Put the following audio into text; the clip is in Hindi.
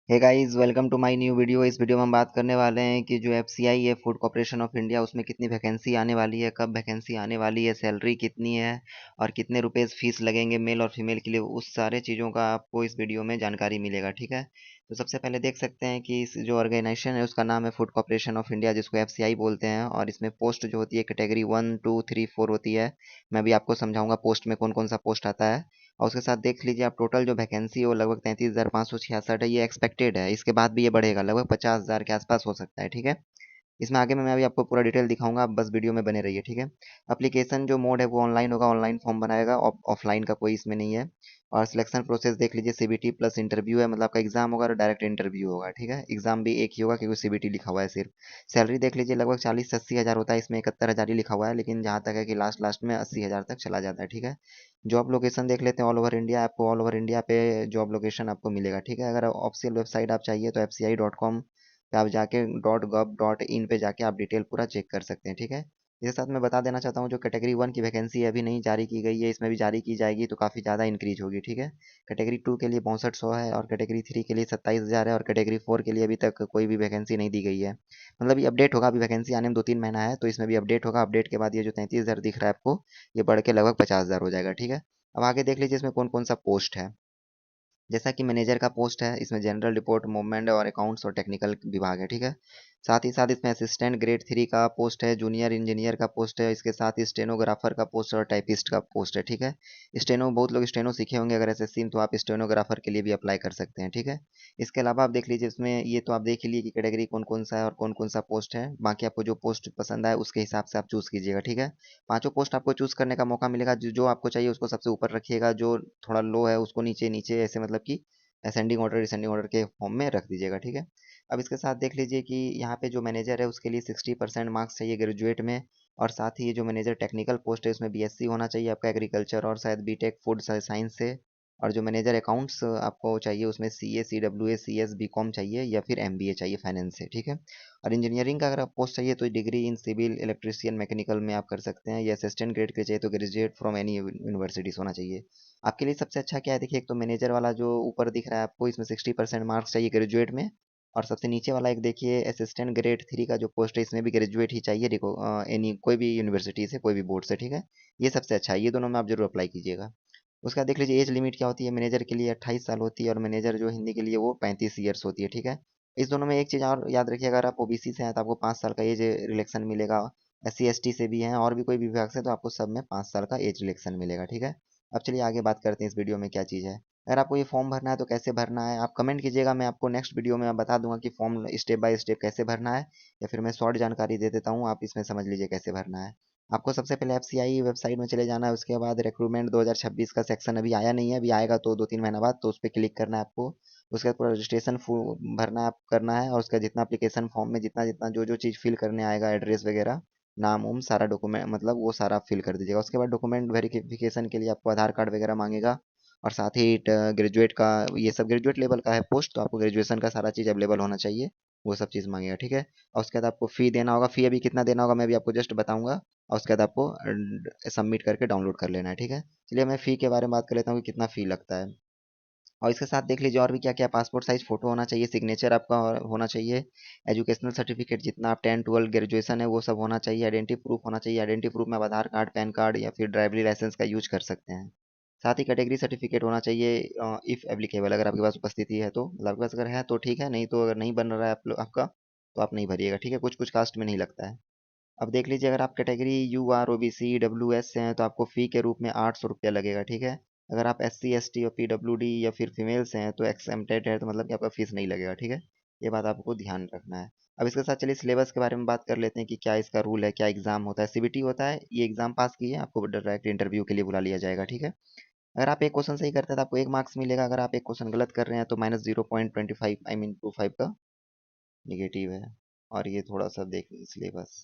Hey guys, welcome to my new video. इस वीडियो में हम बात करने वाले हैं कि जो एफसीआई है, फूड कॉर्पोरेशन ऑफ इंडिया, उसमें कितनी वैकेंसी आने वाली है, कब वैकेंसी आने वाली है, सैलरी कितनी है और कितने रुपए फीस लगेंगे मेल और फीमेल के लिए। उस सारे चीज़ों का आपको इस वीडियो में जानकारी मिलेगा, ठीक है। तो सबसे पहले देख सकते हैं कि इस जो ऑर्गेनाइजेशन है उसका नाम है फूड कॉर्पोरेशन ऑफ इंडिया, जिसको एफसीआई बोलते हैं। और इसमें पोस्ट जो होती है कैटेगरी 1 2 3 4 होती है। मैं भी आपको समझाऊंगा पोस्ट में कौन कौन सा पोस्ट आता है। और उसके साथ देख लीजिए आप, टोटल जो वैकेंसी है वो लगभग 33,566 है। ये एक्सपेक्टेड है, इसके बाद भी ये बढ़ेगा, लगभग 50,000 के आसपास हो सकता है, ठीक है। इसमें आगे में मैं अभी आपको पूरा डिटेल दिखाऊंगा, आप बस वीडियो में बने रहिए, ठीक है। एप्लीकेशन जो मोड है वो ऑनलाइन होगा, ऑनलाइन फॉर्म बनाएगा, ऑफलाइन का कोई इसमें नहीं है। और सिलेक्शन प्रोसेस देख लीजिए, सीबीटी प्लस इंटरव्यू है, मतलब आपका एग्जाम होगा और डायरेक्ट इंटरव्यू होगा, ठीक है। एग्जाम भी एक ही होगा क्योंकि सीबीटी लिखा हुआ है सिर्फ। सैलरी देख लीजिए, लगभग 40 से 80 हज़ार होता है, इसमें 71 हज़ार ही लिखा हुआ है, लेकिन जहाँ तक है कि लास्ट लास्ट में 80 हज़ार तक चला जाता है, ठीक है। जॉब लोकेशन देख लेते हैं, ऑल ओवर इंडिया, आपको ऑल ओवर इंडिया पे जॉब लोकेशन आपको मिलेगा, ठीक है। अगर ऑफिशियल वेबसाइट आप चाहिए तो fci.com पे आप जाके .gov.in पे जाके आप डिटेल पूरा चेक कर सकते हैं, ठीक है। इसके साथ मैं बता देना चाहता हूँ, जो कैटेगरी 1 की वैकेंसी है अभी नहीं जारी की गई है, इसमें भी जारी की जाएगी तो काफ़ी ज़्यादा इंक्रीज होगी, ठीक है। कैटेगरी 2 के लिए 6200 है, और कैटेगरी 3 के लिए 27,000 है, और कैटेगरी 4 के लिए अभी तक कोई भी वैकेंसी नहीं दी गई है। मतलब ये अपडेट होगा, अभी वैकेंसी आने में 2 3 महीना है, तो इसमें भी अपडेट होगा। अपडेट के बाद ये जो 33,000 दिख रहा है आपको, ये बढ़ के लगभग 50,000 हो जाएगा, ठीक है। अब आगे देख लीजिए इसमें कौन कौन सा पोस्ट है। जैसा कि मैनेजर का पोस्ट है, इसमें जनरल रिपोर्ट, मूवमेंट और अकाउंट्स और टेक्निकल विभाग है, ठीक है। साथ ही साथ इसमें असिस्टेंट ग्रेड 3 का पोस्ट है, जूनियर इंजीनियर का पोस्ट है, इसके साथ ही स्टेनोग्राफर का पोस्ट और टाइपिस्ट का पोस्ट है, ठीक है। स्टेनो, बहुत लोग स्टेनो सीखे होंगे अगर एसएससी में, तो आप स्टेनोग्राफर के लिए भी अप्लाई कर सकते हैं, ठीक है। इसके अलावा आप देख लीजिए इसमें, ये तो आप देख ही लिए कि कैटेगरी कौन कौन सा है और कौन कौन सा पोस्ट है। बाकी आपको जो पोस्ट पसंद आए उसके हिसाब से आप चूज कीजिएगा, ठीक है। पांचों पोस्ट आपको चूज करने का मौका मिलेगा, जो जो आपको चाहिए उसको सबसे ऊपर रखिएगा, जो थोड़ा लो है उसको नीचे नीचे, ऐसे मतलब कि असेंडिंग ऑर्डर डिसेंडिंग ऑर्डर के फॉर्म में रख दीजिएगा, ठीक है। अब इसके साथ देख लीजिए कि यहाँ पे जो मैनेजर है उसके लिए 60% मार्क्स चाहिए ग्रेजुएट में। और साथ ही ये जो मैनेजर टेक्निकल पोस्ट है उसमें बीएससी होना चाहिए आपका एग्रीकल्चर, और शायद बीटेक फूड साइंस से। और जो मैनेजर अकाउंट्स आपको चाहिए उसमें सीए, सीडब्ल्यूए, सीएस, बीकॉम चाहिए, या फिर एमबीए चाहिए फाइनेंस से, ठीक है। और इंजीनियरिंग का अगर आप पोस्ट चाहिए तो degree in civil, electrician, mechanical में आप कर सकते हैं। या असिस्टेंट ग्रेड के चाहिए तो ग्रेजुएट फ्रॉम एनी यूनिवर्सिटीज होना चाहिए। आपके लिए सबसे अच्छा क्या है, देखिए, एक तो मैनेजर वाला जो ऊपर दिख रहा है आपको, इसमें 60% मार्क्स चाहिए ग्रेजुएट में। और सबसे नीचे वाला एक देखिए, असिस्टेंट ग्रेड 3 का जो पोस्ट है, इसमें भी ग्रेजुएट ही चाहिए, देखो एनी कोई भी यूनिवर्सिटी से, कोई भी बोर्ड से, ठीक है। ये सबसे अच्छा है, ये दोनों में आप जरूर अप्लाई कीजिएगा। उसका देख लीजिए एज लिमिट क्या होती है, मैनेजर के लिए 28 साल होती है, और मैनेजर जो हिंदी के लिए वो 35 ईयर्स होती है, ठीक है। इस दोनों में एक चीज़ और याद रखिए, अगर आप ओबीसी से हैं तो आपको 5 साल का एज रिलेक्शन मिलेगा। SC ST से भी हैं और भी कोई भी विभाग से, तो आपको सब में 5 साल का एज रिलेक्शन मिलेगा, ठीक है। अब चलिए आगे बात करते हैं इस वीडियो में क्या चीज़ है। अगर आपको ये फॉर्म भरना है तो कैसे भरना है, आप कमेंट कीजिएगा, मैं आपको नेक्स्ट वीडियो में बता दूंगा कि फॉर्म स्टेप बाय स्टेप कैसे भरना है। या फिर मैं शॉर्ट जानकारी दे देता हूँ, आप इसमें समझ लीजिए कैसे भरना है। आपको सबसे पहले एफसीआई वेबसाइट में चले जाना है, उसके बाद रिक्रूटमेंट 2026 का सेक्शन अभी आया नहीं है, अभी आएगा तो 2 3 महीना बाद, तो उस पर क्लिक करना है आपको। उसके बाद पूरा रजिस्ट्रेशन भरना है, आप करना है। और उसका जितना एप्लीकेशन फॉर्म में जितना जितना जो जो चीज़ फिल करने आएगा, एड्रेस वगैरह, नाम उम, सारा डॉक्यूमेंट, मतलब वो सारा फिल कर दीजिएगा। उसके बाद डॉक्यूमेंट वेरिफिकेशन के लिए आपको आधार कार्ड वगैरह मांगेगा। और साथ ही ग्रेजुएट का, ये सब ग्रेजुएट लेवल का है पोस्ट, तो आपको ग्रेजुएशन का सारा चीज़ अवेलेबल होना चाहिए, वो सब चीज़ मांगेगा, ठीक है। और उसके बाद आपको फ़ी देना होगा, फ़ी अभी कितना देना होगा मैं भी आपको जस्ट बताऊंगा। और उसके बाद आपको सबमिट करके डाउनलोड कर लेना है, ठीक है। चलिए मैं फ़ी के बारे में बात कर लेता हूँ कि कितना फ़ी लगता है। और इसके साथ देख लीजिए और भी क्या क्या, पासपोर्ट साइज फोटो होना चाहिए, सिग्नेचर आपका होना चाहिए, एजुकेशनल सर्टिफिकेट जितना आप 10 12 ग्रेजुएशन है वो सब होना चाहिए, आइडेंटिटी प्रूफ होना चाहिए। आइडेंटिटी प्रूफ में आप आधार कार्ड, पैन कार्ड या फिर ड्राइवरी लाइसेंस का यूज कर सकते हैं। साथ ही कैटेगरी सर्टिफिकेट होना चाहिए, इफ़ एप्लीकेबल, अगर आपके पास उपस्थिति है तो, मतलब आपके पास अगर है तो ठीक है, नहीं तो अगर नहीं बन रहा है आपका, तो आप नहीं भरिएगा, ठीक है। कुछ कुछ कास्ट में नहीं लगता है। अब देख लीजिए, अगर आप कैटेगरी UR OBC WS से हैं तो आपको फ़ी के रूप में 800 रुपया लगेगा, ठीक है। अगर आप SC ST और PWD या फिर फीमेल से हैं तो एक्सेम्प्टेड है, तो मतलब कि आपका फीस नहीं लगेगा, ठीक है। ये बात आपको ध्यान रखना है। अब इसके साथ चलिए सिलेबस के बारे में बात कर लेते हैं कि क्या इसका रूल है, क्या एग्जाम होता है। सीबीटी होता है, ये एग्जाम पास कीजिए, आपको डायरेक्ट इंटरव्यू के लिए बुला लिया जाएगा, ठीक है। अगर आप एक क्वेश्चन सही करते हैं तो आपको 1 मार्क्स मिलेगा, अगर आप एक क्वेश्चन गलत कर रहे हैं तो -0.25 I मीन 25 का निगेटिव है। और ये थोड़ा सा देख सिलेबस,